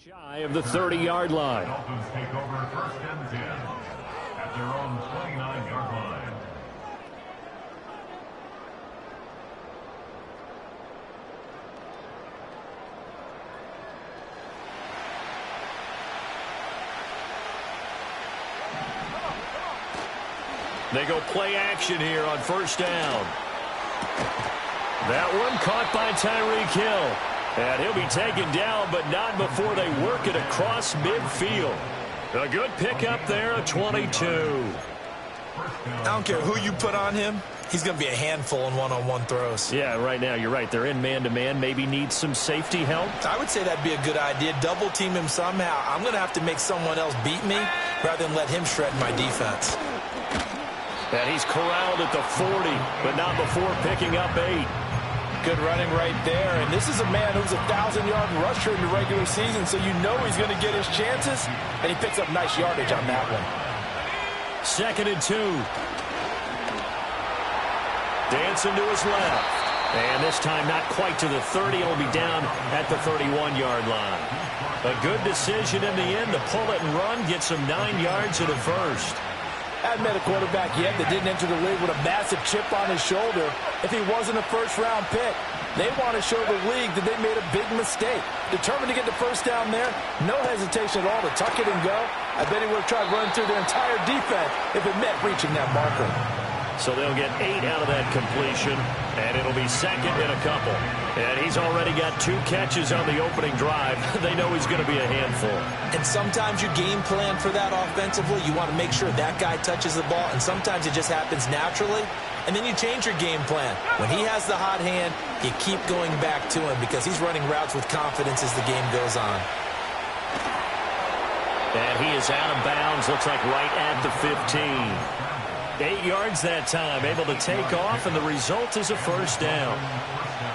Shy of the 30-yard line. Dolphins take over 1st and 10 at their own 29-yard line. They go play action here on 1st down. That one caught by Tyreek Hill. And he'll be taken down, but not before they work it across midfield. A good pickup there, a 22. I don't care who you put on him. He's going to be a handful in one-on-one throws. Yeah, right now, you're right. They're in man-to-man. Maybe need some safety help. I would say that'd be a good idea. Double team him somehow. I'm going to have to make someone else beat me rather than let him shred my defense. And he's corralled at the 40, but not before picking up 8. Good running right there. And this is a man who's a 1,000-yard rusher in the regular season, so you know he's going to get his chances. And he picks up nice yardage on that one. 2nd and 2. Dancing to his left. And this time not quite to the 30. He'll be down at the 31-yard line. A good decision in the end to pull it and run. Gets him 9 yards at a first. Hadn't met a quarterback yet that didn't enter the league with a massive chip on his shoulder if he wasn't a first-round pick. They want to show the league that they made a big mistake. Determined to get the first down there, no hesitation at all to tuck it and go. I bet he would have tried running through their entire defense if it meant reaching that marker. So they'll get 8 out of that completion, and it'll be 2nd and a couple. And he's already got 2 catches on the opening drive. They know he's going to be a handful. And sometimes you game plan for that offensively. You want to make sure that guy touches the ball, and sometimes it just happens naturally. And then you change your game plan. When he has the hot hand, you keep going back to him because he's running routes with confidence as the game goes on. And he is out of bounds, looks like right at the 15. 8 yards that time, able to take off, and the result is a first down.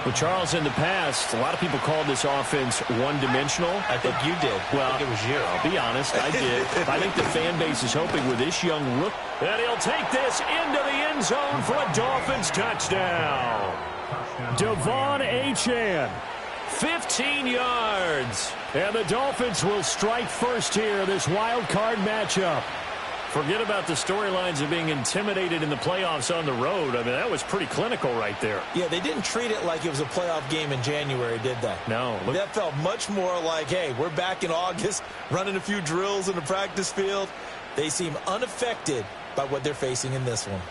Well, Charles, in the past, a lot of people called this offense one-dimensional. I think you did. Well, I think it was you. I'll be honest, I did. I think the fan base is hoping with this young rook that he'll take this into the end zone for a Dolphins touchdown. Devon Achane, 15 yards. And the Dolphins will strike first here, this wild card matchup. Forget about the storylines of being intimidated in the playoffs on the road. I mean, that was pretty clinical right there. Yeah, they didn't treat it like it was a playoff game in January, did they? No. That felt much more like, hey, we're back in August, running a few drills in the practice field. They seem unaffected by what they're facing in this one.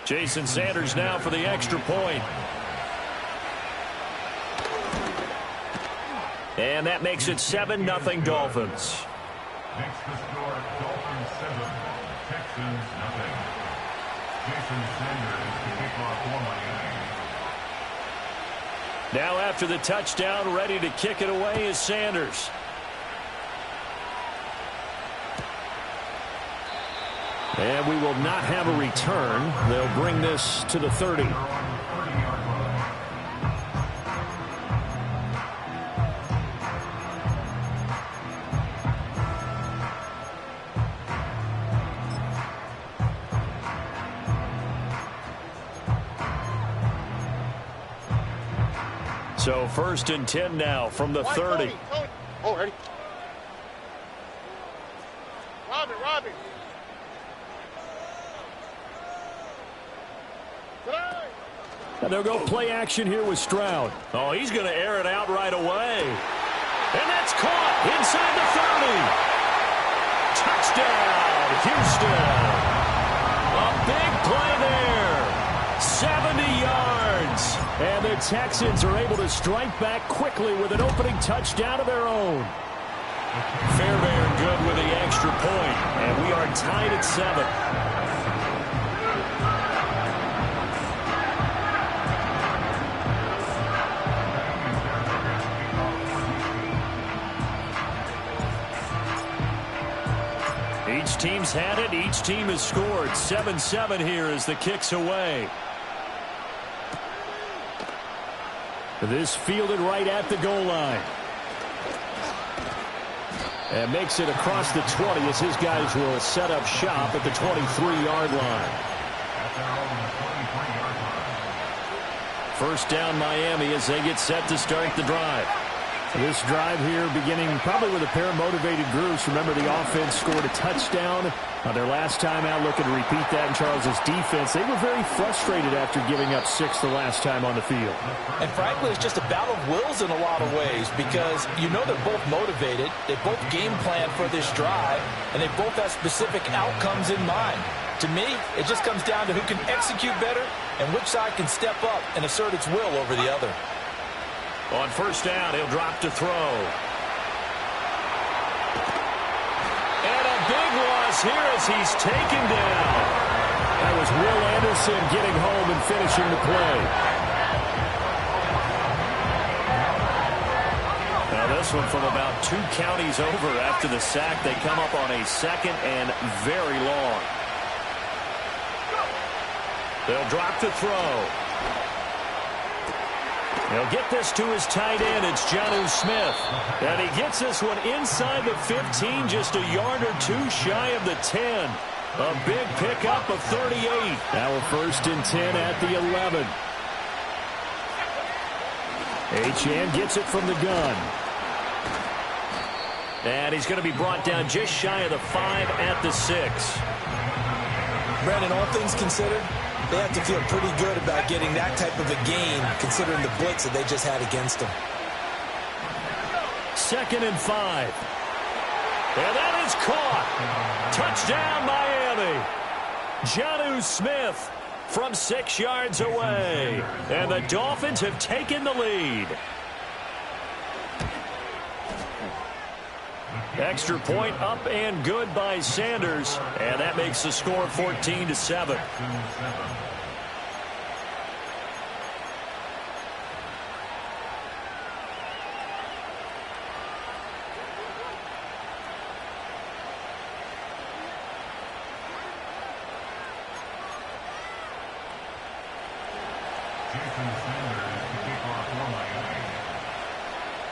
Jason Sanders now for the extra point. And that makes it 7-0 Dolphins. Makes the score Dolphins 7, Texans nothing. Jason Sanders to kick off for Miami. Now after the touchdown, ready to kick it away is Sanders. And we will not have a return. They'll bring this to the 30. So 1st and 10 now from the 30. Oh, ready. Robbie. And they'll go play action here with Stroud. Oh, he's going to air it out right away. And that's caught inside the 30. Touchdown, Houston. A big play there. 70 yards. And the Texans are able to strike back quickly with an opening touchdown of their own. Fairbairn good with the extra point. And we are tied at 7. Each team's had it. Each team has scored. 7-7 here as the kick's away. This fielded right at the goal line. And makes it across the 20 as his guys will set up shop at the 23-yard line. First down Miami as they get set to start the drive. This drive here beginning probably with a pair of motivated groups. Remember, the offense scored a touchdown on their last time out, looking to repeat that in Charles's defense. They were very frustrated after giving up 6 the last time on the field. And frankly, it's just a battle of wills in a lot of ways because you know they're both motivated. They both game plan for this drive, and they both have specific outcomes in mind. To me, it just comes down to who can execute better and which side can step up and assert its will over the other. On first down, he'll drop to throw. And a big loss here as he's taken down. That was Will Anderson getting home and finishing the play. Now this one from about 2 counties over after the sack. They come up on a second and very long. They'll drop to throw. He'll get this to his tight end. It's Jonnu Smith. And he gets this one inside the 15, just a yard or 2 shy of the 10. A big pickup of 38. Now a 1st and 10 at the 11. Achane gets it from the gun. And he's going to be brought down just shy of the 5 at the 6. Brandon, all things considered, they have to feel pretty good about getting that type of a gain, considering the blitz that they just had against them. 2nd and 5. And that is caught. Touchdown, Miami. Jonnu Smith from 6 yards away. And the Dolphins have taken the lead. Extra point up and good by Sanders. And that makes the score 14-7.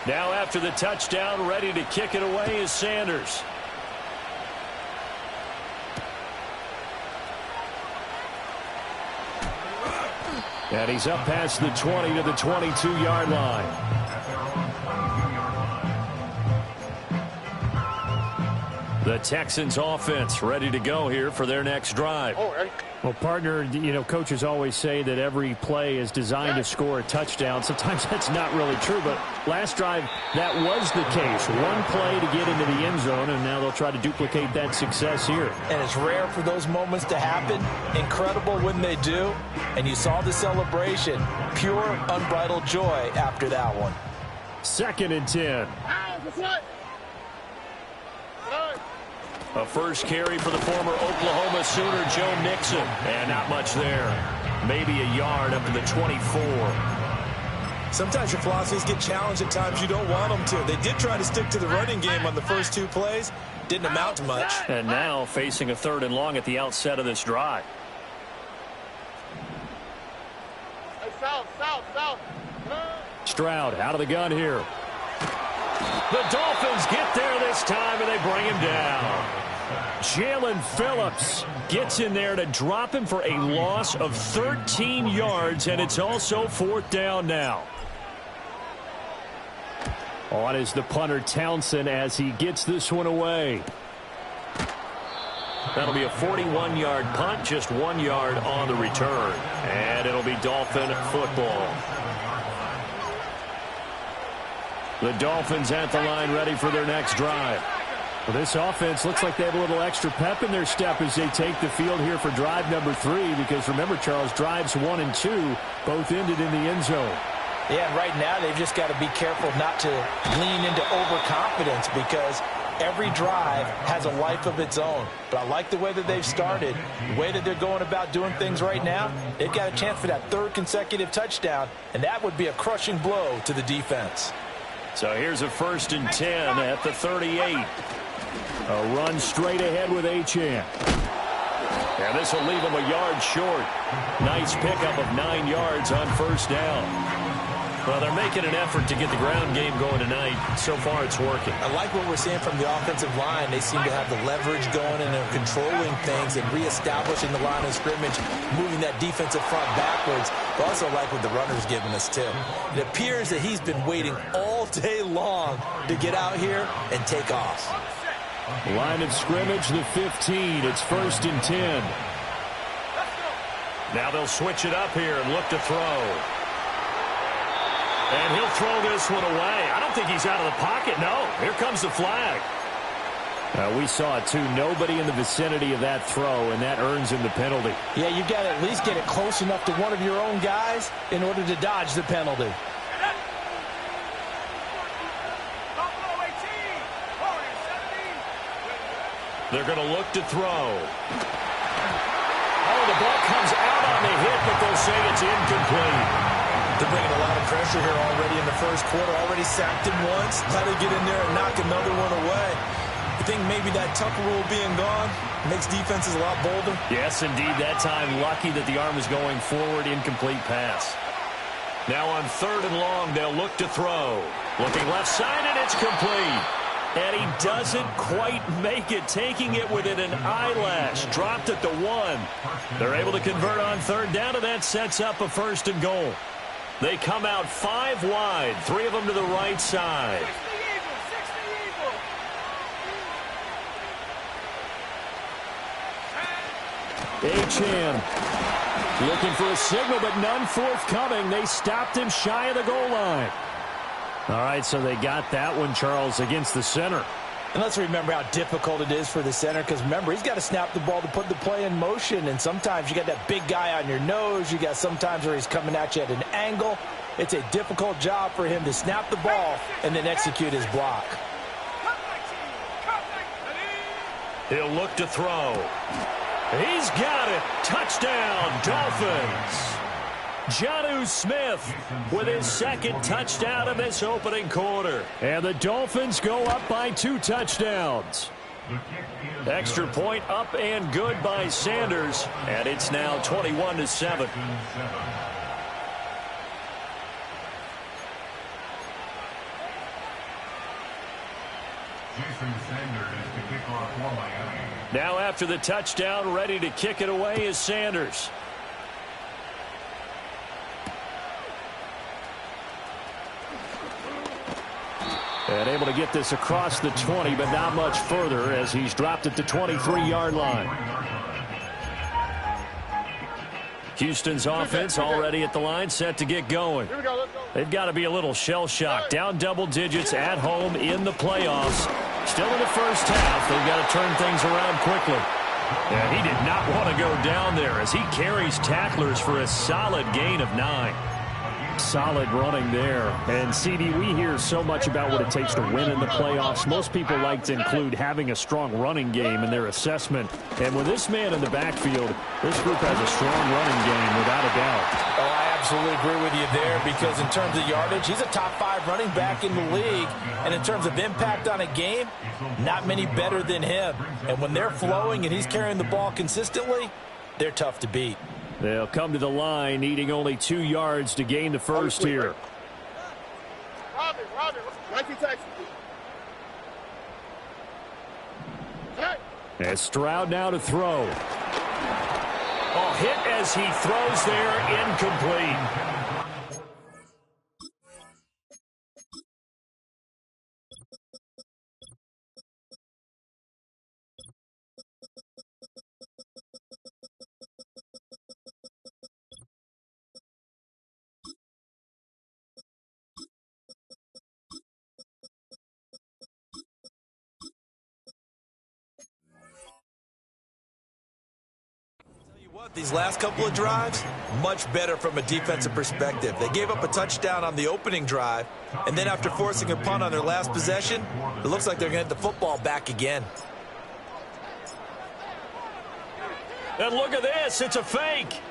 Now after the touchdown, ready to kick it away is Sanders. And he's up past the 20 to the 22-yard line. The Texans offense ready to go here for their next drive. Well, partner, you know, coaches always say that every play is designed to score a touchdown. Sometimes that's not really true, but last drive, that was the case. One play to get into the end zone, and now they'll try to duplicate that success here. And it's rare for those moments to happen. Incredible when they do. And you saw the celebration. Pure, unbridled joy after that one. 2nd and 10. A first carry for the former Oklahoma Sooner, Joe Mixon. And not much there. Maybe a yard up to the 24. Sometimes your philosophies get challenged at times you don't want them to. They did try to stick to the running game on the first 2 plays. Didn't amount to much. And now facing a 3rd and long at the outset of this drive. South. Stroud out of the gun here. The Dolphins get there this time, and they bring him down. Jalen Phillips gets in there to drop him for a loss of 13 yards, and it's also 4th down now. On is the punter Townsend as he gets this one away. That'll be a 41-yard punt, just 1 yard on the return. And it'll be Dolphin football. The Dolphins at the line ready for their next drive. Well, this offense looks like they have a little extra pep in their step as they take the field here for drive number 3, because remember, Charles, drives 1 and 2 both ended in the end zone. Yeah, and right now they've just got to be careful not to lean into overconfidence because every drive has a life of its own. But I like the way that they've started, the way that they're going about doing things right now. They've got a chance for that 3rd consecutive touchdown, and that would be a crushing blow to the defense. So here's a 1st and 10 at the 38. A run straight ahead with Achane. And this will leave him a yard short. Nice pickup of 9 yards on 1st down. Well, they're making an effort to get the ground game going tonight. So far, it's working. I like what we're seeing from the offensive line. They seem to have the leverage going, and they're controlling things and reestablishing the line of scrimmage, moving that defensive front backwards. But also like what the runner's giving us, too. It appears that he's been waiting all day long to get out here and take off. Line of scrimmage, the 15. It's 1st and 10. Now they'll switch it up here and look to throw. And he'll throw this one away. I don't think he's out of the pocket. No, here comes the flag. We saw it, too. Nobody in the vicinity of that throw, and that earns him the penalty. Yeah, you've got to at least get it close enough to one of your own guys in order to dodge the penalty. They're going to look to throw. Oh, the ball comes out on the hit, but they'll say it's incomplete. They're bringing a lot of pressure here already in the first quarter. Already sacked him once. Got to get in there and knock another one away. I think maybe that Tucker rule being gone makes defenses a lot bolder. Yes, indeed. That time, lucky that the arm was going forward. Incomplete pass. Now on 3rd and long, they'll look to throw. Looking left side, and it's complete. And he doesn't quite make it, taking it within an eyelash. Dropped at the 1. They're able to convert on 3rd down, and that sets up a 1st and goal. They come out 5 wide, 3 of them to the right side. Acham looking for a signal, but none forthcoming. They stopped him shy of the goal line. All right, so they got that one, Charles, against the center. And let's remember how difficult it is for the center, because remember, he's got to snap the ball to put the play in motion, and sometimes you got that big guy on your nose. You got sometimes where he's coming at you at an angle. It's a difficult job for him to snap the ball and then execute his block. He'll look to throw. He's got it. Touchdown, Dolphins. Jonnu Smith with his 2nd touchdown of this opening quarter. And the Dolphins go up by 2 touchdowns. Extra point up and good by Sanders. And it's now 21-7. Now after the touchdown, ready to kick it away is Sanders. And able to get this across the 20, but not much further as he's dropped at the 23-yard line. Houston's offense already at the line, set to get going. Here we go, let's go. They've got to be a little shell-shocked. Down double digits at home in the playoffs. Still in the first half. They've got to turn things around quickly. And he did not want to go down there as he carries tacklers for a solid gain of 9. Solid running there. And, CD, we hear so much about what it takes to win in the playoffs. Most people like to include having a strong running game in their assessment. And with this man in the backfield, this group has a strong running game without a doubt. Oh, I absolutely agree with you there, because in terms of yardage, he's a top 5 running back in the league. And in terms of impact on a game, not many better than him. And when they're flowing and he's carrying the ball consistently, they're tough to beat. They'll come to the line, needing only 2 yards to gain the first here. Robin, 19 Texas. And Stroud now to throw. Oh, hit as he throws there, incomplete. These last couple of drives, much better from a defensive perspective. They gave up a touchdown on the opening drive, and then after forcing a punt on their last possession, it looks like they're going to get the football back again. And look at this, it's a fake.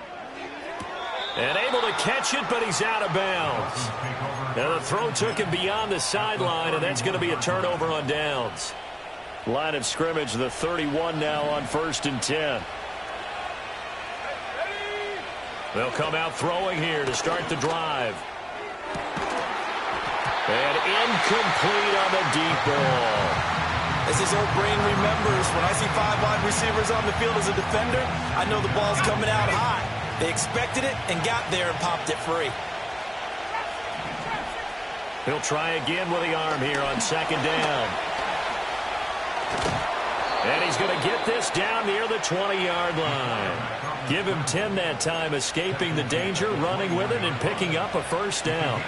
And able to catch it, but he's out of bounds. Now the throw took him beyond the sideline, and that's going to be a turnover on downs. Line of scrimmage, the 31 now on 1st and 10. They'll come out throwing here to start the drive. And incomplete on the deep ball. As his old brain remembers, when I see 5 wide receivers on the field as a defender, I know the ball's coming out high. They expected it and got there and popped it free. He'll try again with the arm here on second down. And he's going to get this down near the 20-yard line. Give him 10 that time, escaping the danger, running with it, and picking up a first down.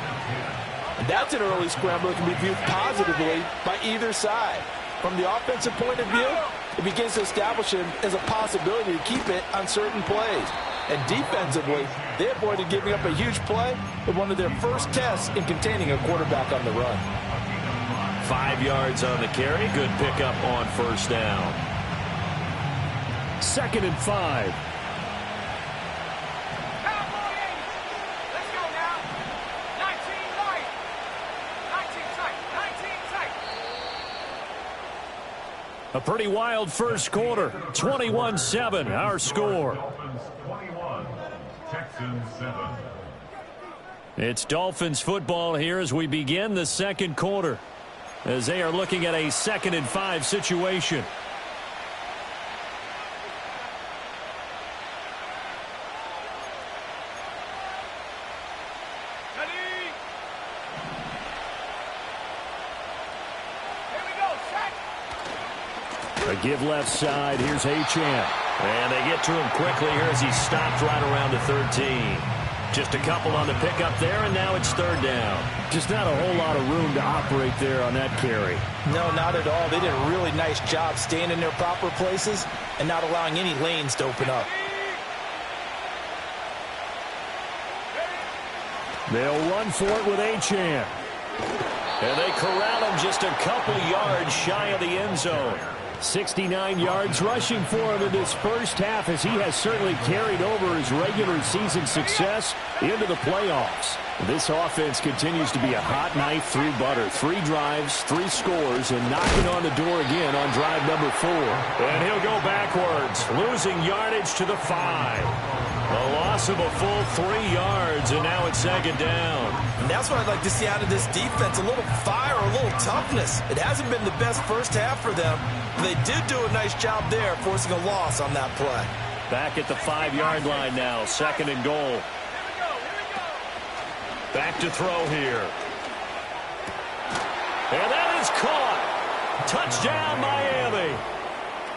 That's an early scramble that can be viewed positively by either side. From the offensive point of view, it begins to establish him as a possibility to keep it on certain plays. And defensively, they avoided giving up a huge play with one of their first tests in containing a quarterback on the run. 5 yards on the carry. Good pickup on first down. 2nd and 5. A pretty wild first quarter. 21-7, our score. Dolphins 21, Texans 7. It's Dolphins football here as we begin the second quarter, as they are looking at a 2nd and 5 situation. A give left side. Here's Achane. And they get to him quickly here as he stopped right around the 13. Just a couple on the pickup there, and now it's third down. Just not a whole lot of room to operate there on that carry. No, not at all. They did a really nice job staying in their proper places and not allowing any lanes to open up. They'll run for it with Achane. And they corral him just a couple yards shy of the end zone. 69 yards rushing for him in this first half, as he has certainly carried over his regular season success into the playoffs. This offense continues to be a hot knife through butter. 3 drives, 3 scores, and knocking on the door again on drive number 4. And he'll go backwards, losing yardage to the 5. A loss of a full 3 yards, and now it's second down. And that's what I'd like to see out of this defense, a little fire, a little toughness. It hasn't been the best first half for them. They did do a nice job there, forcing a loss on that play. Back at the 5-yard line now, 2nd and goal. Back to throw here. And that is caught. Touchdown, Miami.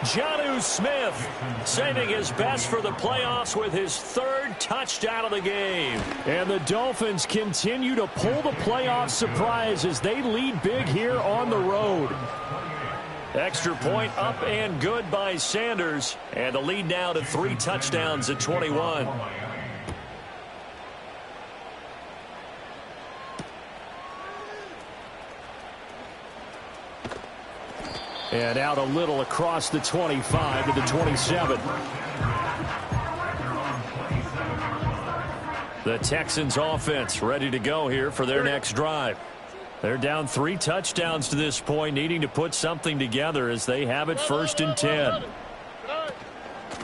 Jonnu Smith saving his best for the playoffs with his 3rd touchdown of the game. And the Dolphins continue to pull the playoff surprise as they lead big here on the road. Extra point up and good by Sanders. And the lead now to 3 touchdowns at 21. And out a little across the 25 to the 27. The Texans offense ready to go here for their next drive. They're down 3 touchdowns to this point, needing to put something together as they have it 1st and 10.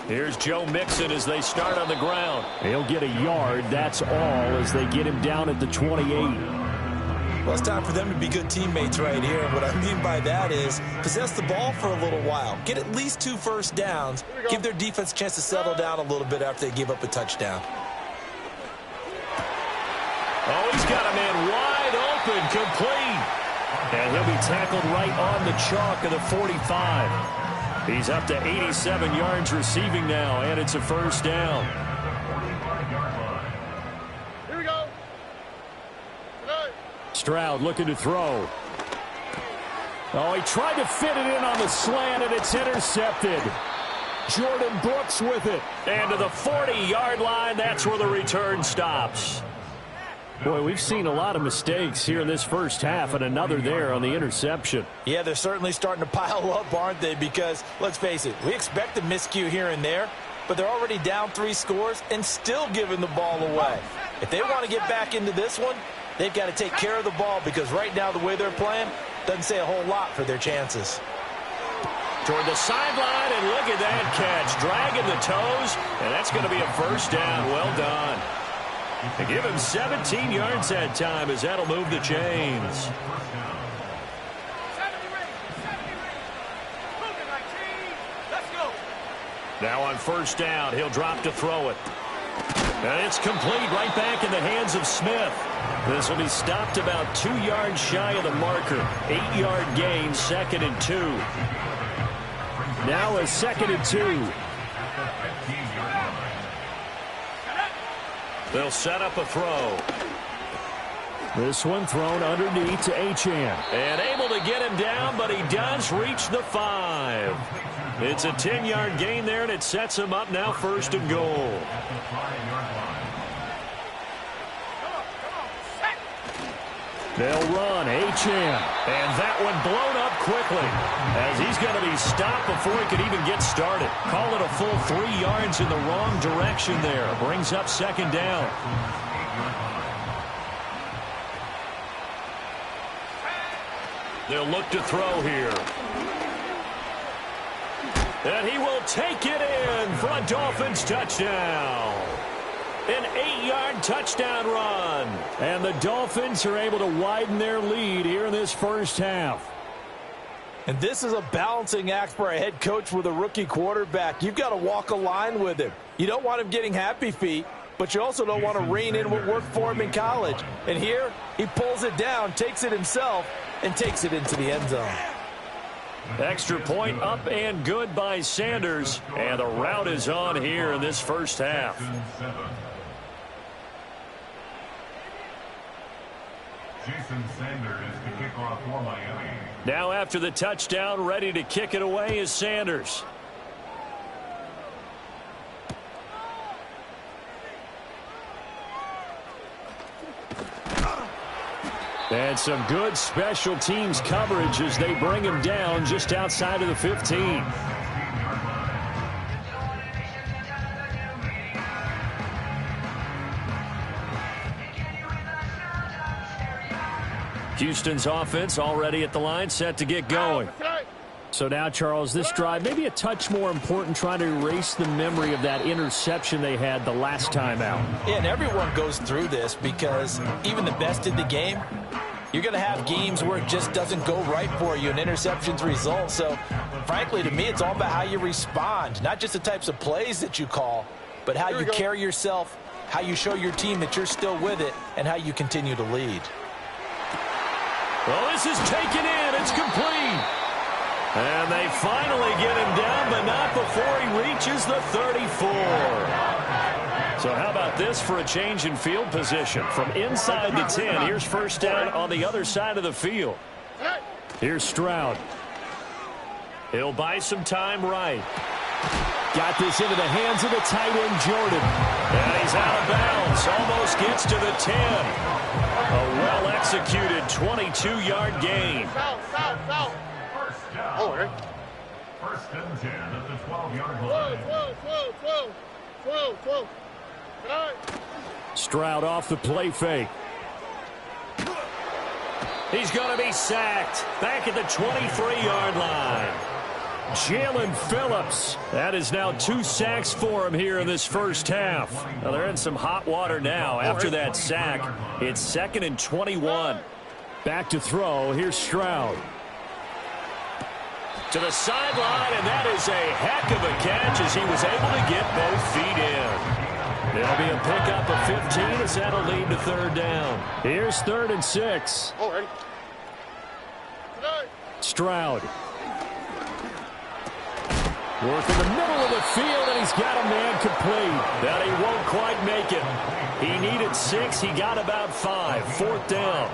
Here's Joe Mixon as they start on the ground. He'll get a yard, that's all, as they get him down at the 28. Well, it's time for them to be good teammates right here. And what I mean by that is possess the ball for a little while. Get at least 2 first downs. Give their defense a chance to settle down a little bit after they give up a touchdown. Oh, he's got a man wide open, complete. And he'll be tackled right on the chalk of the 45. He's up to 87 yards receiving now, and it's a first down. Here we go. Stroud looking to throw. Oh, he tried to fit it in on the slant, and it's intercepted. Jordan Brooks with it. And to the 40-yard line, that's where the return stops. Boy, we've seen a lot of mistakes here in this first half, and another there on the interception. Yeah, they're certainly starting to pile up, aren't they? Because, let's face it, we expect a miscue here and there, but they're already down 3 scores and still giving the ball away. If they want to get back into this one, they've got to take care of the ball, because right now the way they're playing doesn't say a whole lot for their chances. Toward the sideline, and look at that catch. Dragging the toes, and that's going to be a first down. Well done. They give him 17 yards that time as that'll move the chains. Now on first down, he'll drop to throw it. And it's complete right back in the hands of Smith. This will be stopped about 2 yards shy of the marker. 8-yard gain, 2nd and 2. Now a 2nd and 2. They'll set up a throw. This one thrown underneath to Achane. And able to get him down, but he does reach the 5. It's a 10-yard gain there, and it sets him up now 1st and goal. They'll run, Achane. And that one blown up quickly as he's going to be stopped before he could even get started. Call it a full 3 yards in the wrong direction there. Brings up 2nd down. They'll look to throw here. And he will take it in for a Dolphins touchdown. An 8-yard touchdown run. And the Dolphins are able to widen their lead here in this first half. And this is a balancing act for a head coach with a rookie quarterback. You've got to walk a line with him. You don't want him getting happy feet, but you also don't want to rein in what worked for him in college. And here, he pulls it down, takes it himself, and takes it into the end zone. Extra point up and good by Sanders. And the route is on here in this first half. Jason Sanders to kick off for Miami. Now after the touchdown, ready to kick it away is Sanders. And some good special teams coverage as they bring him down just outside of the 15. Houston's offense already at the line, set to get going. So now, Charles, this drive maybe a touch more important, trying to erase the memory of that interception they had the last time out. Yeah, and everyone goes through this because even the best in the game, you're going to have games where it just doesn't go right for you, and interceptions result. So, frankly, to me, it's all about how you respond, not just the types of plays that you call, but how you carry yourself, how you show your team that you're still with it, and how you continue to lead. Well, this is taken in. It's complete. And they finally get him down, but not before he reaches the 34. So how about this for a change in field position? From inside the 10, here's first down on the other side of the field. Here's Stroud. He'll buy some time right. Got this into the hands of the tight end, Jordan. And he's out of bounds. Almost gets to the 10. A well-executed 22-yard gain. First down. First and 10 at the 12-yard line. 12. Stroud off the play fake. He's going to be sacked. Back at the 23-yard line. Jalen Phillips. That is now 2 sacks for him here in this first half. Now they're in some hot water now after that sack. It's 2nd and 21. Back to throw. Here's Stroud. To the sideline, and that is a heck of a catch as he was able to get both feet in. There'll be a pickup of 15 as that'll lead to 3rd down. Here's 3rd and 6. Stroud. Work in the middle of the field, and he's got a man complete. That he won't quite make it. He needed 6. He got about 5. 4th down.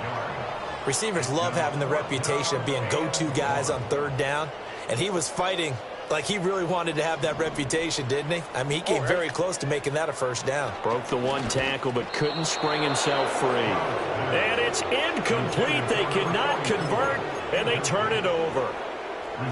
Receivers love having the reputation of being go-to guys on 3rd down, and he was fighting like he really wanted to have that reputation, didn't he? I mean, he came very close to making that a first down. Broke the 1 tackle, but couldn't spring himself free. And it's incomplete. They cannot convert, and they turn it over.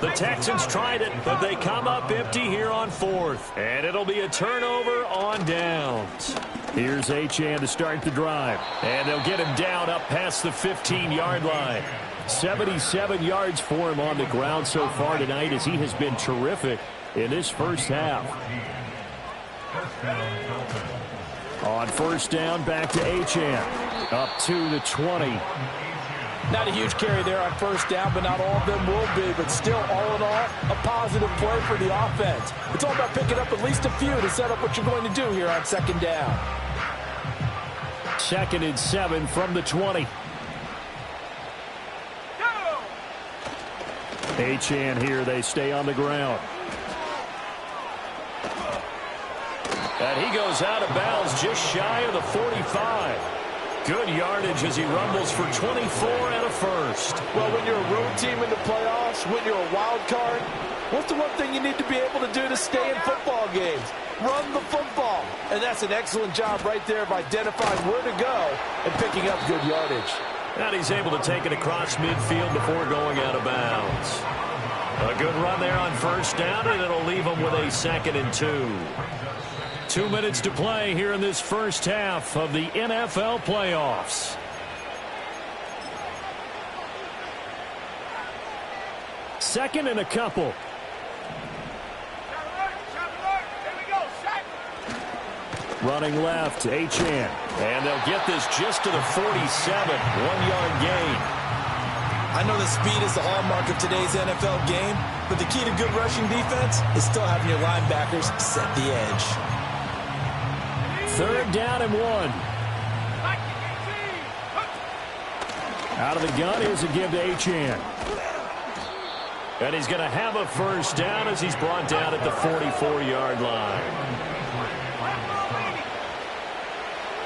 The Texans tried it, but they come up empty here on 4th. And it'll be a turnover on downs. Here's Achane to start the drive. And they'll get him down up past the 15-yard line. 77 yards for him on the ground so far tonight as he has been terrific in this first half. On first down, back to Achane. Up to the 20. Not a huge carry there on first down, but not all of them will be. But still, all in all, a positive play for the offense. It's all about picking up at least a few to set up what you're going to do here on second down. 2nd and 7 from the 20. Achane here, they stay on the ground. And he goes out of bounds just shy of the 45. Good yardage as he rumbles for 24 and a first. Well, when you're a road team in the playoffs, when you're a wild card, what's the one thing you need to be able to do to stay in football games? Run the football. And that's an excellent job right there of identifying where to go and picking up good yardage. And he's able to take it across midfield before going out of bounds. A good run there on first down, and it'll leave him with a 2nd and 2. 2 minutes to play here in this first half of the NFL playoffs. Second and a couple. Running left, Achane. And they'll get this just to the 47. 1-yard gain. I know that speed is the hallmark of today's NFL game, but the key to good rushing defense is still having your linebackers set the edge. 3rd down and 1. Out of the gun, here's a give to Achane. And he's going to have a first down as he's brought down at the 44-yard line.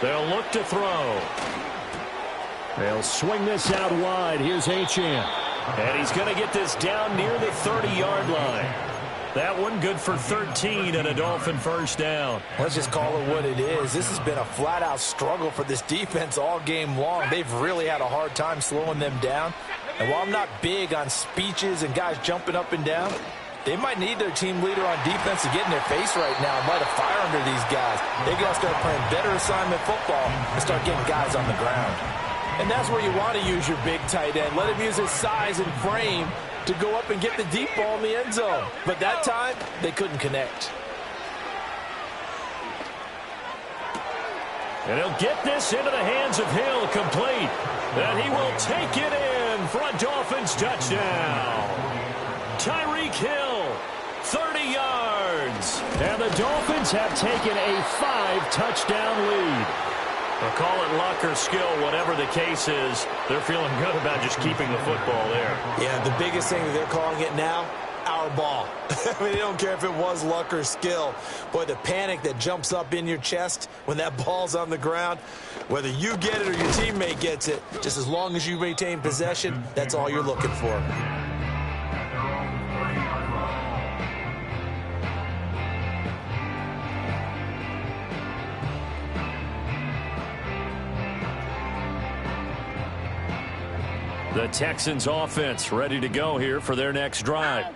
They'll look to throw. They'll swing this out wide. Here's Achane. And he's going to get this down near the 30-yard line. That one good for 13 and a Dolphin first down. Let's just call it what it is. This has been a flat-out struggle for this defense all game long. They've really had a hard time slowing them down. And while I'm not big on speeches and guys jumping up and down, they might need their team leader on defense to get in their face right now and light a fire under these guys. They got to start playing better assignment football and start getting guys on the ground. And that's where you want to use your big tight end. Let him use his size and frame to go up and get the deep ball in the end zone. But that time, they couldn't connect. And he'll get this into the hands of Hill, complete. And he will take it in for a Dolphins touchdown. Tyreek Hill, 30 yards. And the Dolphins have taken a 5-touchdown lead. They'll call it luck or skill, whatever the case is. They're feeling good about just keeping the football there. Yeah, the biggest thing that they're calling it now, our ball. I mean, they don't care if it was luck or skill. Boy, the panic that jumps up in your chest when that ball's on the ground, whether you get it or your teammate gets it, just as long as you maintain possession, that's all you're looking for. The Texans offense ready to go here for their next drive.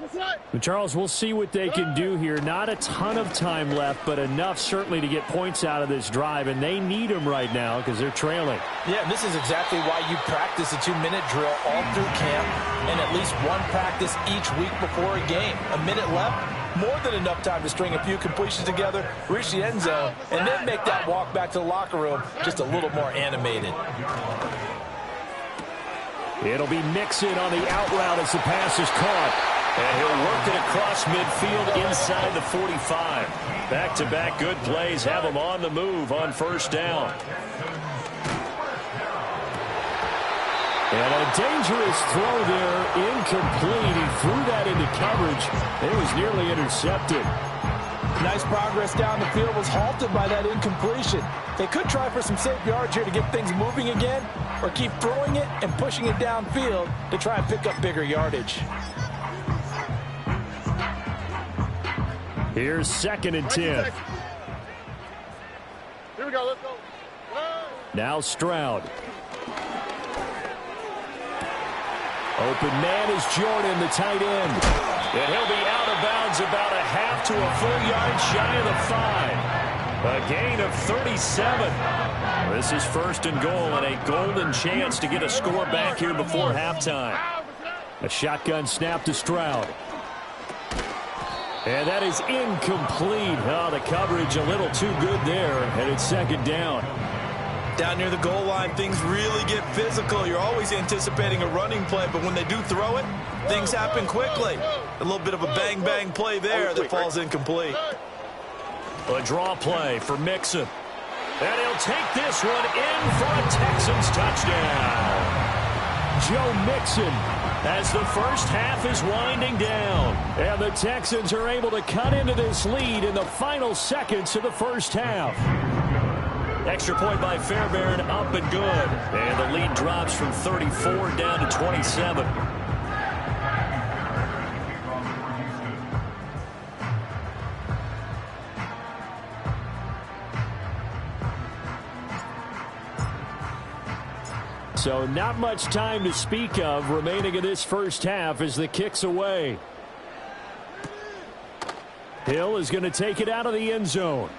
But Charles, we'll see what they can do here. Not a ton of time left, but enough certainly to get points out of this drive, and they need them right now because they're trailing. Yeah, this is exactly why you practice a 2-minute drill all through camp and at least one practice each week before a game. A minute left, more than enough time to string a few completions together, reach the end zone, and then make that walk back to the locker room just a little more animated. It'll be Mixon on the out route as the pass is caught. And he'll work it across midfield inside the 45. Back-to-back good plays have him on the move on first down. And a dangerous throw there, incomplete. He threw that into coverage. It was nearly intercepted. Nice progress down the field was halted by that incompletion. They could try for some safe yards here to get things moving again, or keep throwing it and pushing it downfield to try and pick up bigger yardage. Here's 2nd and 10. Here we go, let's go. Now Stroud. Open man is Jordan, the tight end. And he'll be out of bounds about a half to a full yard shy of the 5. A gain of 37. This is 1st and goal and a golden chance to get a score back here before halftime. A shotgun snap to Stroud. And that is incomplete. Oh, the coverage a little too good there, and it's second down. Down near the goal line, things really get physical. You're always anticipating a running play, but when they do throw it, things happen quickly. A little bit of a bang-bang play there that falls incomplete. A draw play for Mixon. And he'll take this one in for a Texans touchdown. Joe Mixon, as the first half is winding down. And the Texans are able to cut into this lead in the final seconds of the first half. Extra point by Fairbairn, up and good. And the lead drops from 34 down to 27. So not much time to speak of remaining in this first half as the kick's away. Hill is going to take it out of the end zone.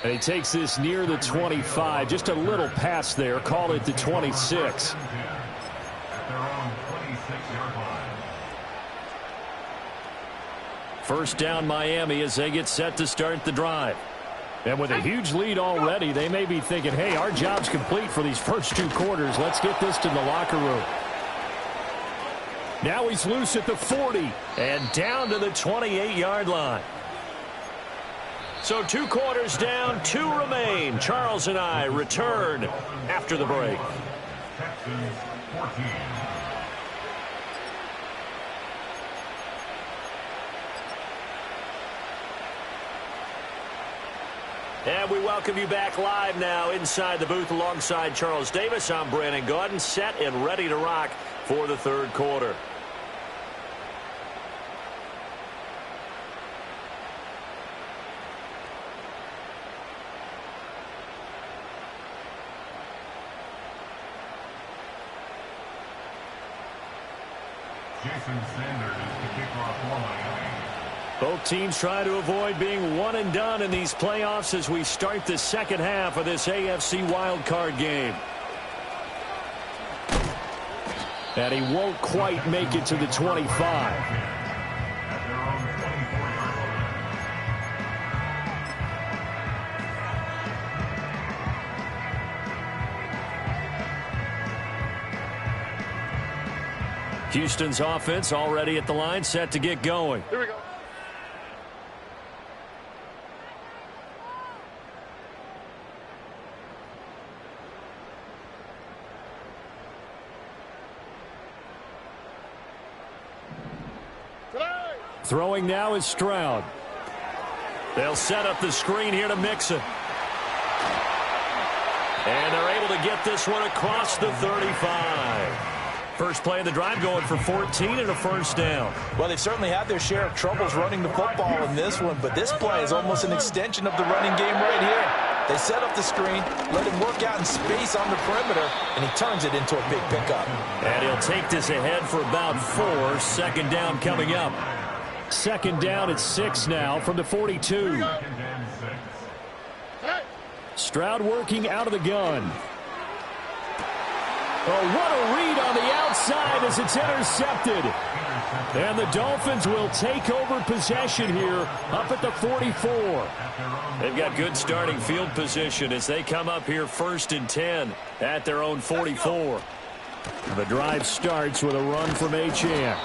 And he takes this near the 25. Just a little pass there. Call it the 26. First down Miami as they get set to start the drive. And with a huge lead already, they may be thinking, hey, our job's complete for these first two quarters. Let's get this to the locker room. Now he's loose at the 40. And down to the 28-yard line. So 2 quarters down, 2 remain. Charles and I return after the break. Texans 14. And we welcome you back live now inside the booth alongside Charles Davis. I'm Brandon Gaudin, set and ready to rock for the third quarter. Jason Sanders is the kickoff for Miami. Both teams try to avoid being one and done in these playoffs as we start the second half of this AFC wildcard game. And he won't quite make it to the 25. At their own 24-yard line. Houston's offense already at the line, set to get going. Here we go. Throwing now is Stroud. They'll set up the screen here to Mixon. And they're able to get this one across the 35. First play of the drive going for 14 and a first down. Well, they've certainly had their share of troubles running the football in this one, but this play is almost an extension of the running game right here. They set up the screen, let him work out in space on the perimeter, and he turns it into a big pickup. And he'll take this ahead for about 4. Second down coming up. Second down at 6 now from the 42. Stroud working out of the gun. Oh, what a read on the outside as it's intercepted. And the Dolphins will take over possession here up at the 44. They've got good starting field position as they come up here 1st and 10 at their own 44. The drive starts with a run from Achane.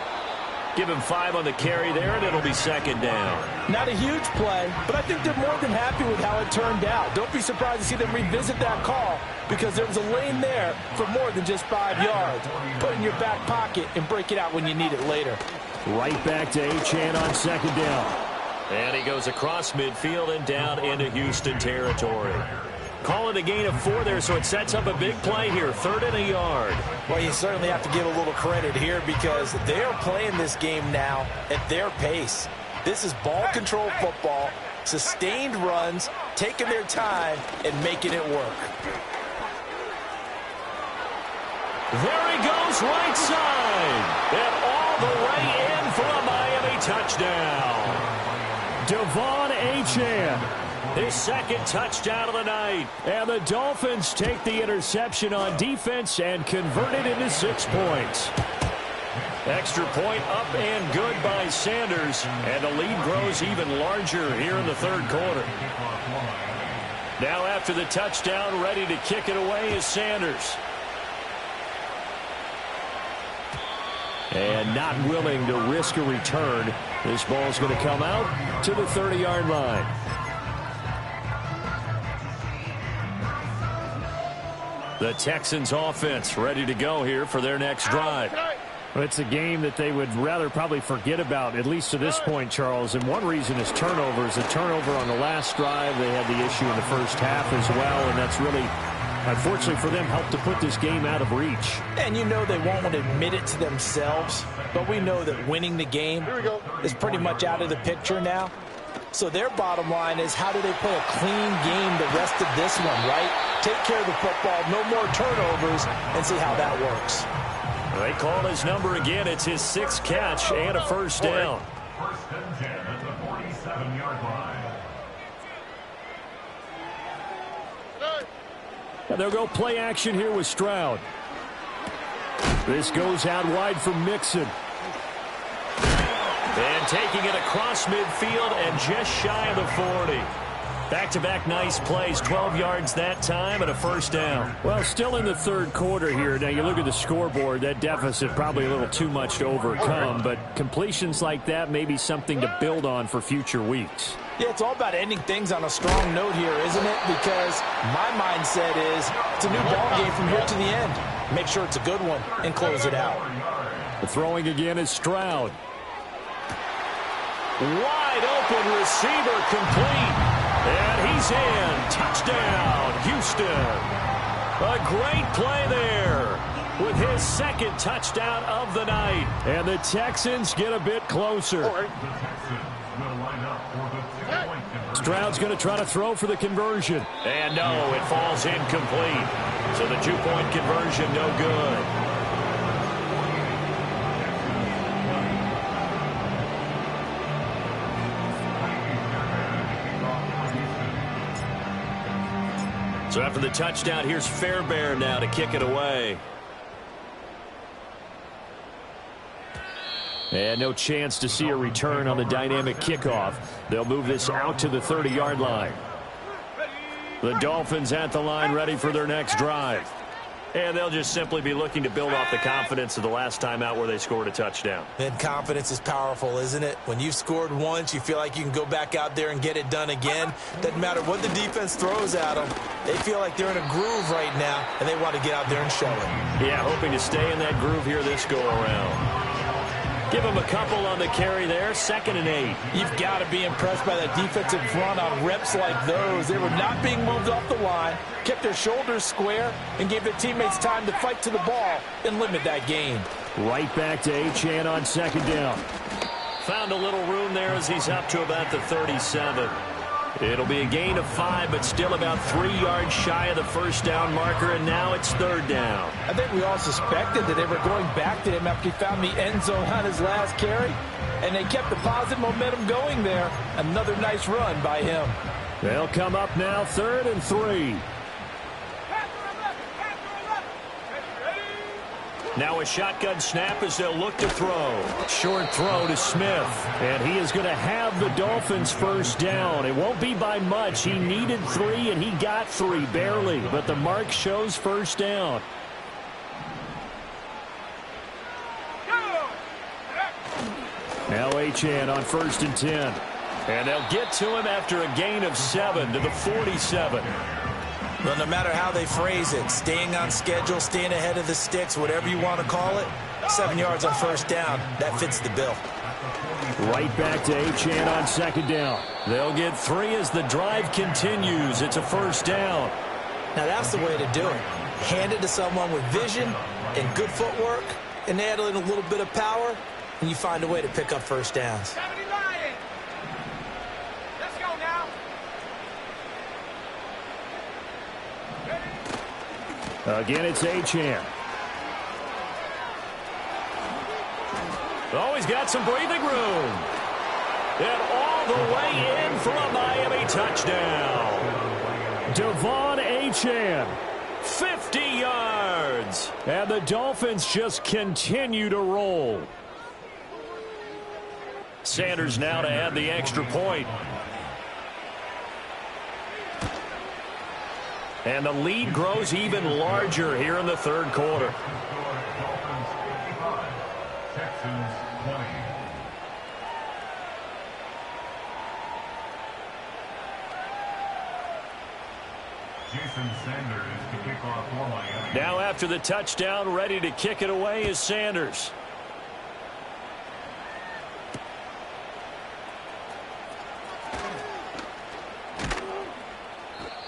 Give him 5 on the carry there, and it'll be second down. Not a huge play, but I think they're more than happy with how it turned out. Don't be surprised to see them revisit that call because there was a lane there for more than just 5 yards. Put it in your back pocket and break it out when you need it later. Right back to Achane on second down. And he goes across midfield and down into Houston territory. Call it a gain of 4 there, so it sets up a big play here, 3rd and a yard. Well, you certainly have to give a little credit here because they are playing this game now at their pace. This is ball control football, sustained runs, taking their time, and making it work. There he goes, right side. And all the way in for a Miami touchdown. Devon Achane. His second touchdown of the night. And the Dolphins take the interception on defense and convert it into 6 points. Extra point up and good by Sanders. And the lead grows even larger here in the third quarter. Now after the touchdown, ready to kick it away is Sanders. And not willing to risk a return. This ball's going to come out to the 30-yard line. The Texans offense ready to go here for their next drive. Well, it's a game that they would rather probably forget about, at least to this point, Charles. And one reason is turnovers. A turnover on the last drive. They had the issue in the first half as well, and that's really, unfortunately for them, helped to put this game out of reach. And you know they won't want to admit it to themselves, but we know that winning the game is pretty much out of the picture now. So their bottom line is, how do they play a clean game the rest of this one, right? Take care of the football, no more turnovers, and see how that works. They call his number again. It's his 6th catch and a first down. First and 10 at the 47-yard line. And they'll go play action here with Stroud. This goes out wide for Mixon. And taking it across midfield and just shy of the 40. Back-to-back nice plays, 12 yards that time and a first down. Well, still in the third quarter here. Now, you look at the scoreboard, that deficit probably a little too much to overcome, but completions like that may be something to build on for future weeks. Yeah, it's all about ending things on a strong note here, isn't it? Because my mindset is it's a new ball game from here to the end. Make sure it's a good one and close it out. The throwing again is Stroud. Wide open receiver complete. And he's in. Touchdown, Houston. A great play there with his 2nd touchdown of the night. And the Texans get a bit closer. Stroud's going to try to throw for the conversion. And no, it falls incomplete. So the 2-point conversion no good. So after the touchdown, here's Fairbairn now to kick it away. And no chance to see a return on the dynamic kickoff. They'll move this out to the 30-yard line. The Dolphins at the line ready for their next drive. And they'll just simply be looking to build off the confidence of the last time out where they scored a touchdown. And confidence is powerful, isn't it? When you've scored once, you feel like you can go back out there and get it done again. Doesn't matter what the defense throws at them. They feel like they're in a groove right now, and they want to get out there and show it. Yeah, hoping to stay in that groove here this go-around. Give him a couple on the carry there, 2nd and 8. You've got to be impressed by that defensive front on reps like those. They were not being moved off the line, kept their shoulders square, and gave their teammates time to fight to the ball and limit that gain. Right back to Achane on 2nd down. Found a little room there as he's up to about the 37. It'll be a gain of 5, but still about 3 yards shy of the first down marker, and now it's 3rd down. I think we all suspected that they were going back to him after he found the end zone on his last carry, and they kept the positive momentum going there. Another nice run by him. They'll come up now, 3rd and 3. Now a shotgun snap as they'll look to throw. Short throw to Smith. And he is going to have the Dolphins first down. It won't be by much. He needed 3, and he got 3, barely. But the mark shows first down. Now Achane on 1st and 10. And they'll get to him after a gain of 7 to the 47. Well, no matter how they phrase it, staying on schedule, staying ahead of the sticks, whatever you want to call it, 7 yards on first down, that fits the bill. Right back to Achane on 2nd down. They'll get 3 as the drive continues. It's a first down. Now, that's the way to do it. Hand it to someone with vision and good footwork, and add in a little bit of power, and you find a way to pick up first downs. Again, it's Achane. Oh, he's got some breathing room. And all the way in for a Miami touchdown. Devon Achane 50 yards. And the Dolphins just continue to roll. Sanders now to add the extra point. And the lead grows even larger here in the third quarter. Dolphins 55, Texans 20. Jason Sanders to kick off for Miami. Now after the touchdown, ready to kick it away is Sanders.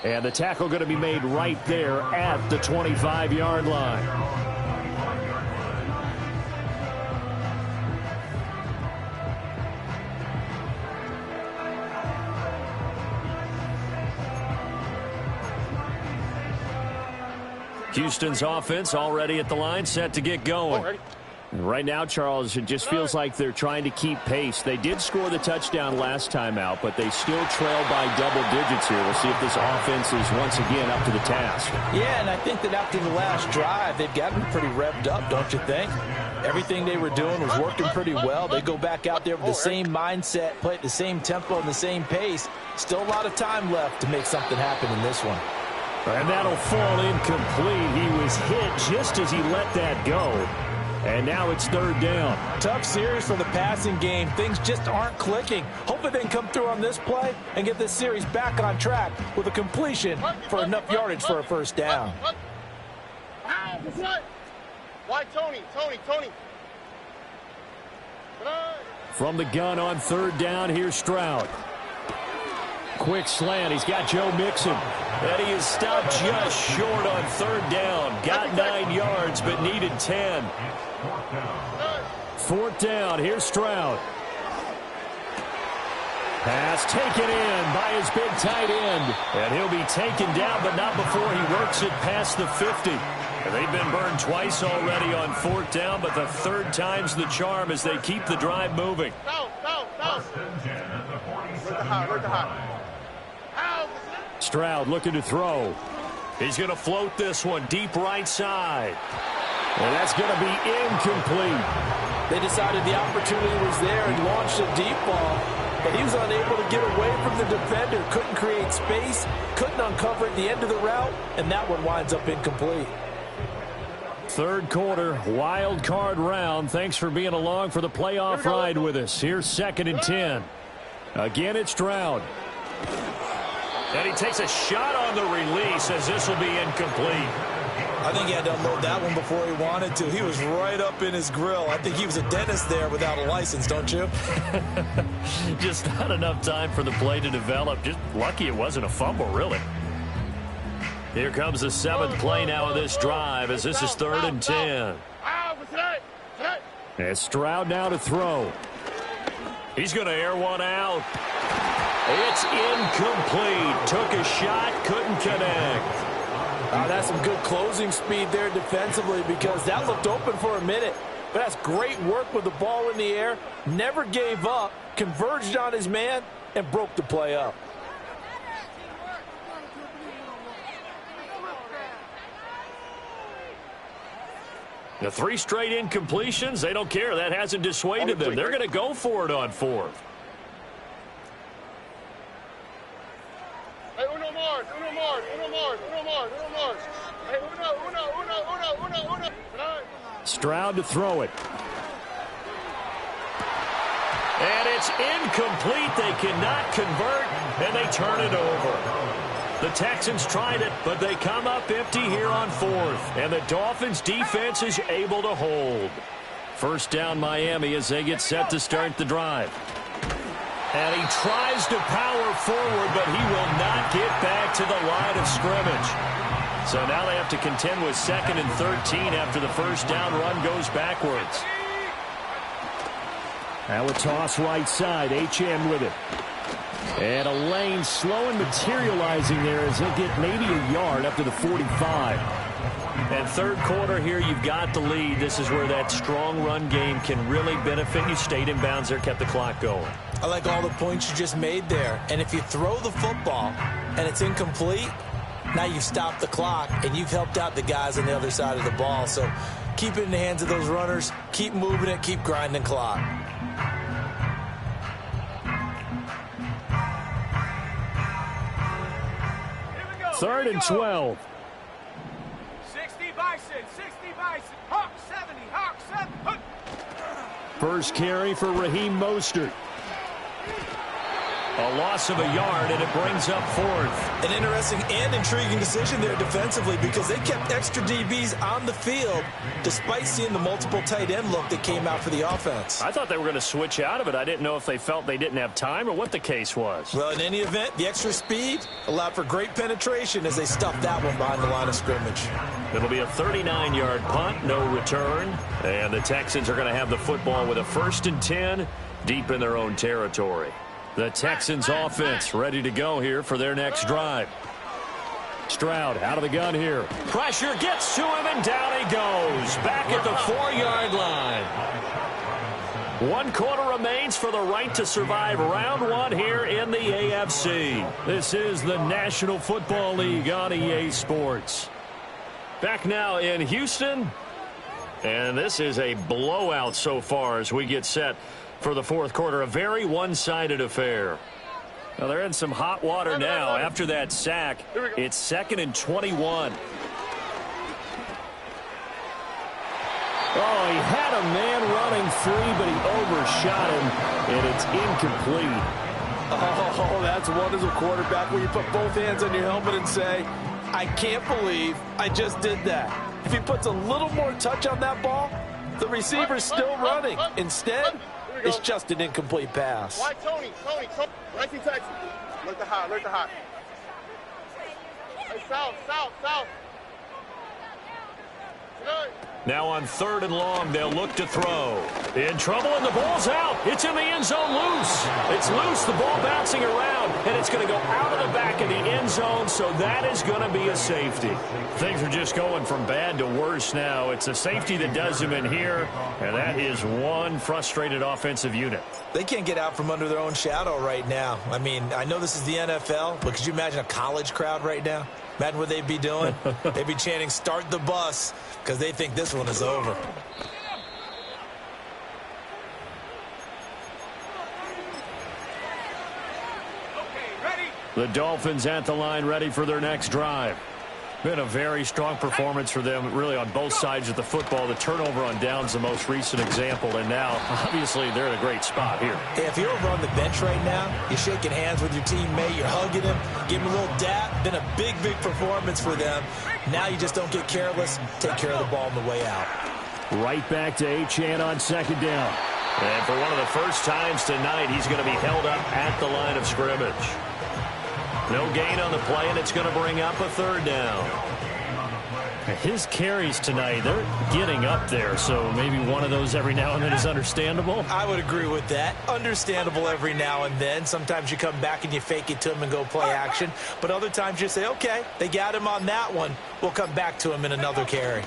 And the tackle going to be made right there at the 25-yard line. Houston's offense already at the line, set to get going. Right now, Charles, it just feels like they're trying to keep pace. They did score the touchdown last time out, but they still trail by double digits here. We'll see if this offense is once again up to the task. Yeah, and I think that after the last drive, they've gotten pretty revved up, don't you think? Everything they were doing was working pretty well. They go back out there with the same mindset, play at the same tempo and the same pace. Still a lot of time left to make something happen in this one. And that'll fall incomplete. He was hit just as he let that go. And now it's third down. Tough series for the passing game. Things just aren't clicking. Hopefully they can come through on this play and get this series back on track with a completion for enough yardage for a first down. Why Tony? From the gun on third down, here's Stroud. Quick slant. He's got Joe Mixon. And he is stopped just short on third down. Got 9 yards, but needed 10. Fourth down. Here's Stroud. Pass taken in by his big tight end. And he'll be taken down, but not before he works it past the 50. And they've been burned twice already on fourth down, but the third time's the charm as they keep the drive moving. Stroud looking to throw. He's going to float this one deep right side. And that's going to be incomplete. They decided the opportunity was there and launched a deep ball, but he was unable to get away from the defender. Couldn't create space, couldn't uncover at the end of the route, and that one winds up incomplete. Third quarter, wild card round. Thanks for being along for the playoff ride with us. Here's 2nd and 10. Again, it's Stroud. And he takes a shot on the release as this will be incomplete. I think he had to unload that one before he wanted to. He was right up in his grill. I think he was a dentist there without a license, don't you? Just not enough time for the play to develop. Just lucky it wasn't a fumble, really. Here comes the 7th play now of this drive as this is 3rd and 10. And Stroud now to throw. He's going to air one out. It's incomplete. Took a shot, couldn't connect. That's some good closing speed there defensively because that looked open for a minute. But that's great work with the ball in the air. Never gave up, converged on his man, and broke the play up. The 3 straight incompletions, they don't care. That hasn't dissuaded them. They're going to go for it on 4th. Hey, uno more. Hey, uno. Stroud to throw it. And it's incomplete. They cannot convert, and they turn it over. The Texans tried it, but they come up empty here on 4th. And the Dolphins' defense is able to hold. First down Miami as they get set to start the drive. And he tries to power forward, but he will not get back to the line of scrimmage. So now they have to contend with 2nd and 13 after the first down run goes backwards. Now a toss right side. HN with it. And a lane slow and materializing there as he'll get maybe a yard up to the 45. And third quarter here, you've got the lead. This is where that strong run game can really benefit you. Stayed in bounds there, kept the clock going. I like all the points you just made there. And if you throw the football and it's incomplete, Now you've stopped the clock, and you've helped out the guys on the other side of the ball. So keep it in the hands of those runners. Keep moving it. Keep grinding clock. Third and 12. 60 Bison, 60 Bison. Hawk 70, Hawk 70. First carry for Raheem Mostert. A loss of a yard, and it brings up fourth. An interesting and intriguing decision there defensively because they kept extra DBs on the field despite seeing the multiple tight end look that came out for the offense. I thought they were going to switch out of it. I didn't know if they felt they didn't have time or what the case was. Well, in any event, the extra speed allowed for great penetration as they stuffed that one behind the line of scrimmage. It'll be a 39-yard punt, no return. And the Texans are going to have the football with a 1st and 10 deep in their own territory. The Texans offense ready to go here for their next drive. Stroud out of the gun here. Pressure gets to him, and down he goes. Back at the 4-yard line. 1 quarter remains for the right to survive round 1 here in the AFC. This is the National Football League on EA Sports. Back now in Houston. And this is a blowout so far as we get set for the 4th quarter. A very one-sided affair. Well, they're in some hot water now. After that sack, it's 2nd and 21. Oh, he had a man running free, but he overshot him, and it's incomplete. Oh, that's one as a quarterback where you put both hands on your helmet and say, I can't believe I just did that. If he puts a little more touch on that ball, the receiver's still running. Instead, it's just an incomplete pass. Why Tony? Right in Texas. Look the high, look the high. Hey, south. Good. Now on 3rd and long, they'll look to throw. In trouble, and the ball's out. It's in the end zone loose. It's loose, the ball bouncing around, and it's going to go out of the back of the end zone, so that is going to be a safety. Things are just going from bad to worse now. It's a safety that does him in here, and that is one frustrated offensive unit. They can't get out from under their own shadow right now. I mean, I know this is the NFL, but could you imagine a college crowd right now? Imagine what they'd be doing. They'd be chanting, start the bus, because they think this one is over. The Dolphins at the line ready for their next drive. Been a very strong performance for them, really, on both sides of the football. The turnover on downs, the most recent example, and now, obviously, they're in a great spot here. Hey, if you're over on the bench right now, you're shaking hands with your teammate, you're hugging him, giving him a little dap. Been a big, big performance for them. Now you just don't get careless. Take care of the ball on the way out. Right back to Achane on 2nd down. And for one of the first times tonight, he's going to be held up at the line of scrimmage. No gain on the play, and it's going to bring up a 3rd down. His carries tonight, they're getting up there, so maybe one of those every now and then is understandable. I would agree with that. Understandable every now and then. Sometimes you come back and you fake it to him and go play action. But other times you say, okay, they got him on that one. We'll come back to him in another carry.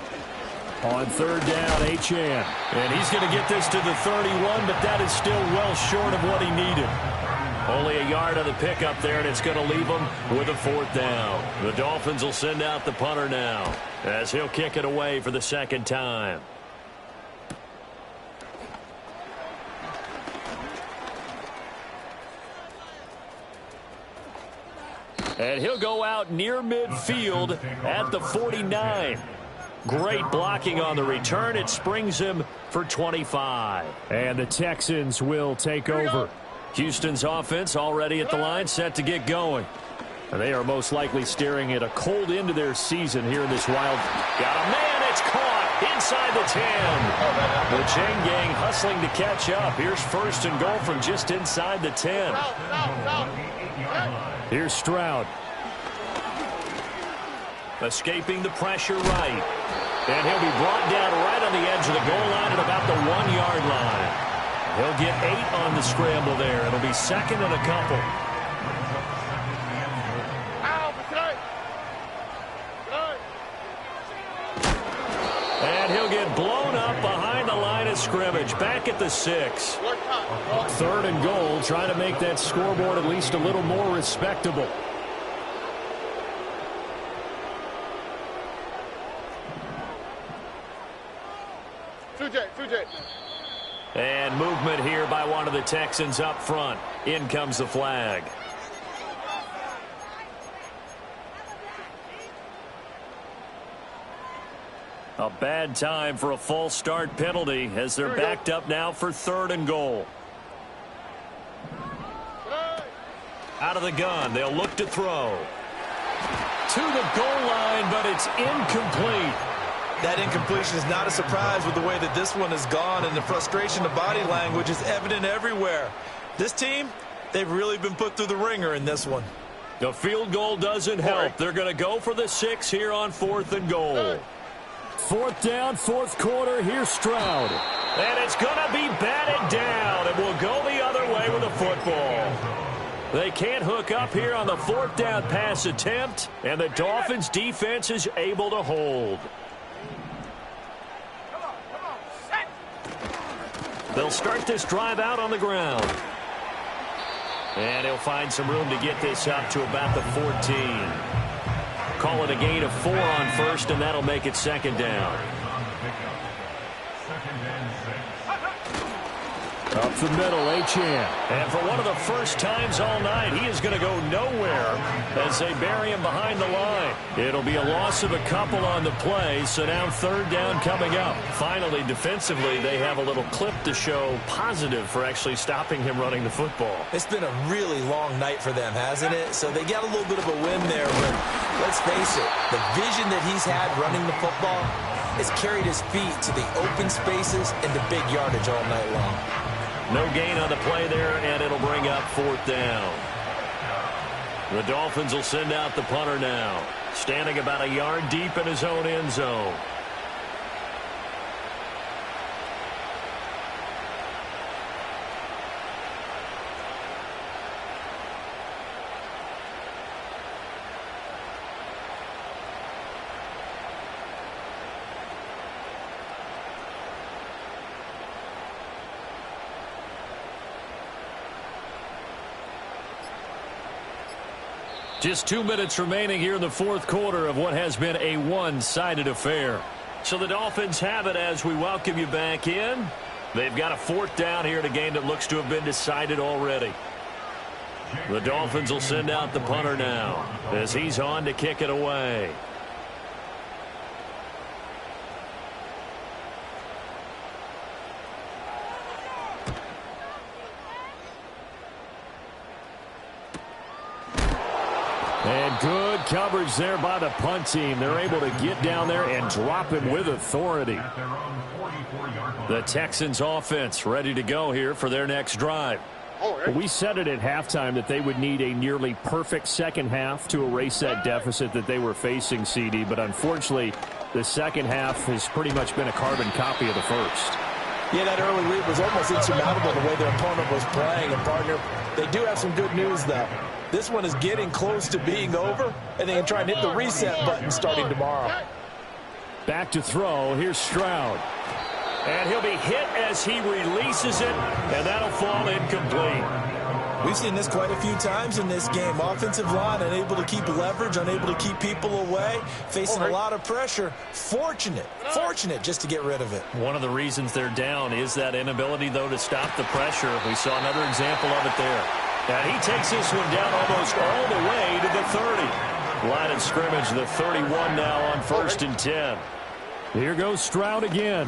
On 3rd down, Achane. And he's going to get this to the 31, but that is still well short of what he needed. Only a yard on the pickup there, and it's going to leave him with a 4th down. The Dolphins will send out the punter now as he'll kick it away for the 2nd time. And he'll go out near midfield at the 49. Great blocking on the return. It springs him for 25. And the Texans will take over. Houston's offense already at the line, set to get going. And they are most likely staring at a cold end to their season here in this wild. Got a man, it's caught inside the 10. The chain gang hustling to catch up. Here's 1st and goal from just inside the 10. Here's Stroud. Escaping the pressure right. And he'll be brought down right on the edge of the goal line at about the 1-yard line. He'll get 8 on the scramble there. It'll be 2nd and a couple. And he'll get blown up behind the line of scrimmage. Back at the 6. 3rd and goal, trying to make that scoreboard at least a little more respectable. 2J. And movement here by one of the Texans up front. In comes the flag. A bad time for a false start penalty as they're backed up now for 3rd and goal. Out of the gun, they'll look to throw. To the goal line, but it's incomplete. That incompletion is not a surprise with the way that this one has gone, and the frustration of body language is evident everywhere. This team, they've really been put through the ringer in this one. The field goal doesn't help. They're going to go for the 6 here on 4th and goal. 4th down, 4th quarter. Here's Stroud. And it's going to be batted down, and we'll go the other way with the football. They can't hook up here on the 4th down pass attempt, and the Dolphins' defense is able to hold. They'll start this drive out on the ground. And he'll find some room to get this up to about the 14. Call it a gain of 4 on 1st, and that'll make it 2nd down. Up the middle, Achane. And for one of the first times all night, he is going to go nowhere as they bury him behind the line. It'll be a loss of a couple on the play, so now 3rd down coming up. Finally, defensively, they have a little clip to show positive for actually stopping him running the football. It's been a really long night for them, hasn't it? So they got a little bit of a win there, but let's face it, the vision that he's had running the football has carried his feet to the open spaces and the big yardage all night long. No gain on the play there, and it'll bring up 4th down. The Dolphins will send out the punter now, standing about a yard deep in his own end zone. Just 2 minutes remaining here in the 4th quarter of what has been a one-sided affair. So the Dolphins have it as we welcome you back in. They've got a 4th down here in a game that looks to have been decided already. The Dolphins will send out the punter now as he's on to kick it away. And good coverage there by the punt team. They're able to get down there and drop him with authority. The Texans offense ready to go here for their next drive. We said it at halftime that they would need a nearly perfect second half to erase that deficit that they were facing, CD. But unfortunately, the second half has pretty much been a carbon copy of the first. Yeah, that early lead was almost insurmountable the way their opponent was playing. And, partner, they do have some good news, though. This one is getting close to being over, and they can try and hit the reset button starting tomorrow. Back to throw. Here's Stroud. And he'll be hit as he releases it, and that'll fall incomplete. We've seen this quite a few times in this game. Offensive line unable to keep leverage, unable to keep people away, facing a lot of pressure. Fortunate just to get rid of it. One of the reasons they're down is that inability, though, to stop the pressure. We saw another example of it there. And he takes this one down almost all the way to the 30. Line of scrimmage, the 31 now on 1st and 10. Here goes Stroud again.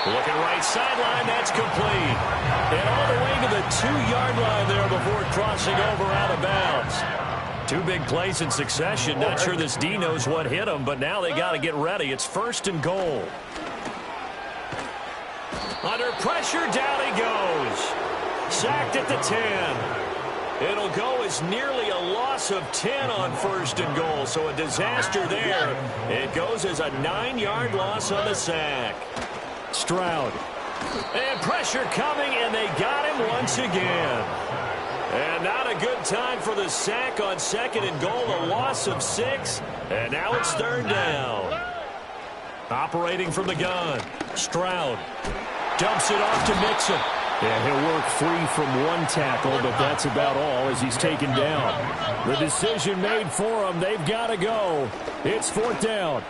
Looking right sideline, that's complete. And all the way to the 2-yard line there before crossing over out of bounds. 2 big plays in succession. Not sure this D knows what hit him, but now they got to get ready. It's 1st and goal. Under pressure, down he goes. Sacked at the 10. It'll go as nearly a loss of 10 on 1st and goal, so a disaster there. It goes as a 9-yard loss on the sack. Stroud. And pressure coming, and they got him once again. And not a good time for the sack on 2nd and goal, a loss of 6. And now it's 3rd down. Operating from the gun, Stroud dumps it off to Mixon. Yeah, he'll work free from one tackle, but that's about all as he's taken down. The decision made for him. They've got to go. It's 4th down.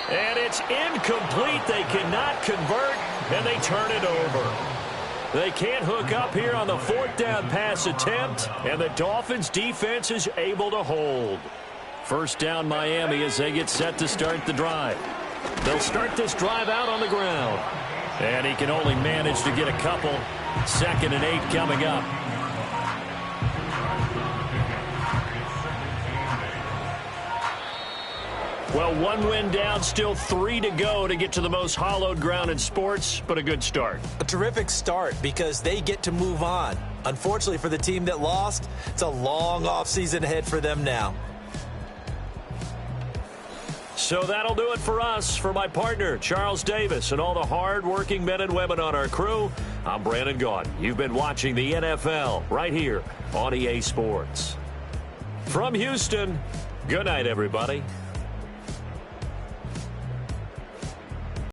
And it's incomplete. They cannot convert, and they turn it over. They can't hook up here on the fourth down pass attempt, and the Dolphins' defense is able to hold. First down Miami as they get set to start the drive. They'll start this drive out on the ground. And he can only manage to get a couple. 2nd and 8 coming up. Well, 1 win down, still 3 to go to get to the most hallowed ground in sports, but a good start. A terrific start because they get to move on. Unfortunately for the team that lost, it's a long offseason ahead for them now. So that'll do it for us. For my partner, Charles Davis, and all the hard-working men and women on our crew, I'm Brandon Gaudin. You've been watching the NFL right here on EA Sports. From Houston, good night, everybody.